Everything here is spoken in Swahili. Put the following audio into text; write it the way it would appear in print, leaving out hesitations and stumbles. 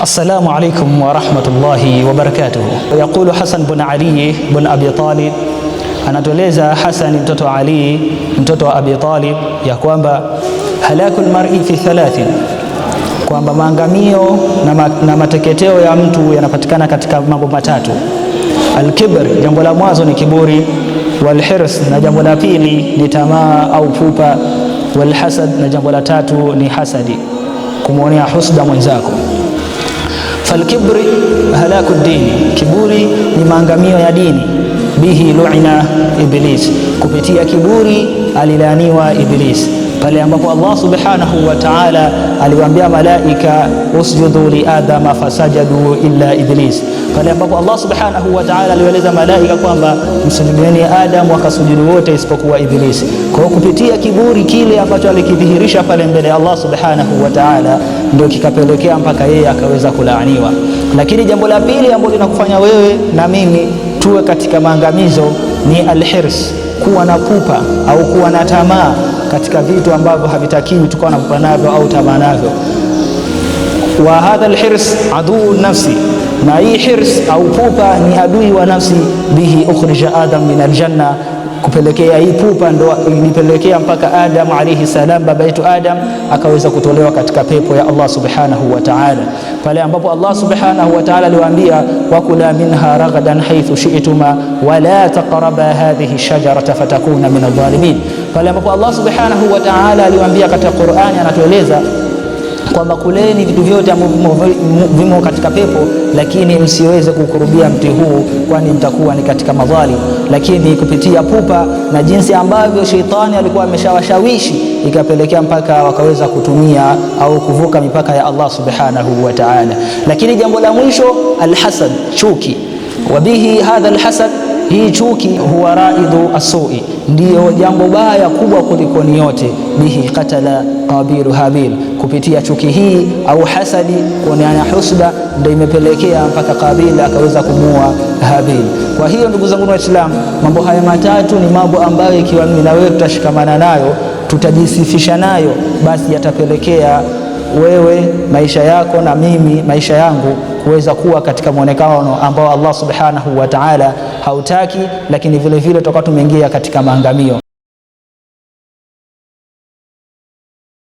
السلام عليكم ورحمة الله وبركاته. يقول حسن بن علي بن أبي طالب, anatueleza Hasan mtoto Ali mtoto wa Abi Talib ya kwamba halakul mar'i fi thalathin, kwamba maangamio na mateketeo ya mtu yanapatikana katika mambo matatu. Al-kibr, jambo la mwanzo ni kiburi. Wal-hirs, na jambo la pili ni tamaa au pupa. Wal-hasad, na jambo la tatu ni hasadi, kumwonea husda mwenzako. Falkibri halaku dini, kiburi ni maangamio ya dini. Bihi lu'ina Iblis, kupitia kiburi alilaaniwa Iblis, pale ambapo Allah subhanahu wa ta'ala aliwaambia malaika usjudu li adama fasajadu illa Iblis, pale ambapo Allah subhanahu wa ta'ala aliwaeleza malaika kwamba msujudieni Adam, wakasujudu wote isipokuwa Iblis. Kwa kupitia kiburi kile ambacho alikidhihirisha pale mbele ya Allah subhanahu wa ta'ala, ndio kikapelekea mpaka yeye akaweza kulaaniwa. Lakini jambo la pili ambalo linakufanya wewe na mimi tuwe katika maangamizo ni alhirs, kuwa na pupa au kuwa na tamaa katika vitu ambavyo havitakiwi tukawa na pupa navyo au tamaa navyo. Wa hadha alhirs aduu nafsi, na hii hirs au pupa ni adui wa nafsi. Bihi ukhrija Adam min aljanna, kupelekea hii pupa ndo ilipelekea mpaka Adam alayhi salam, baba yetu Adam, akaweza kutolewa katika pepo ya Allah subhanahu wa ta'ala, pale ambapo Allah subhanahu wa ta'ala aliwaambia wakula minha ragadan haythu shi'tuma wala taqraba hadhihi shajarata fatakuna min adh-dhalimin, pale ambapo Allah subhanahu wa ta'ala aliwaambia katika Qur'ani, anatueleza kwamba kuleni vitu vyote ambavyo vimo katika pepo, lakini msiweze kukurubia mti huu, kwani mtakuwa ni katika madhalim. Lakini kupitia pupa na jinsi ambavyo sheitani alikuwa ameshawashawishi, ikapelekea mpaka wakaweza kutumia au kuvuka mipaka ya Allah subhanahu wa ta'ala. Lakini jambo la mwisho alhasad, chuki. Wabihi hadha alhasad, hii chuki huwa raidu asui, ndiyo jambo baya kubwa kuliko ni yote. Bihi qatala Qabilu Habil, kupitia chuki hii au hasadi, kuoneana husda, ndio imepelekea mpaka Qabil akaweza kumua Habil. Kwa hiyo ndugu zangu Waislamu, mambo haya matatu ni mambo ambayo ikiwa mimi na wewe tutashikamana nayo, tutajisifisha nayo, basi yatapelekea wewe maisha yako na mimi maisha yangu kuweza kuwa katika muonekano ambao Allah subhanahu wa ta'ala hautaki, lakini vile vile tutakuwa tumeingia katika maangamio.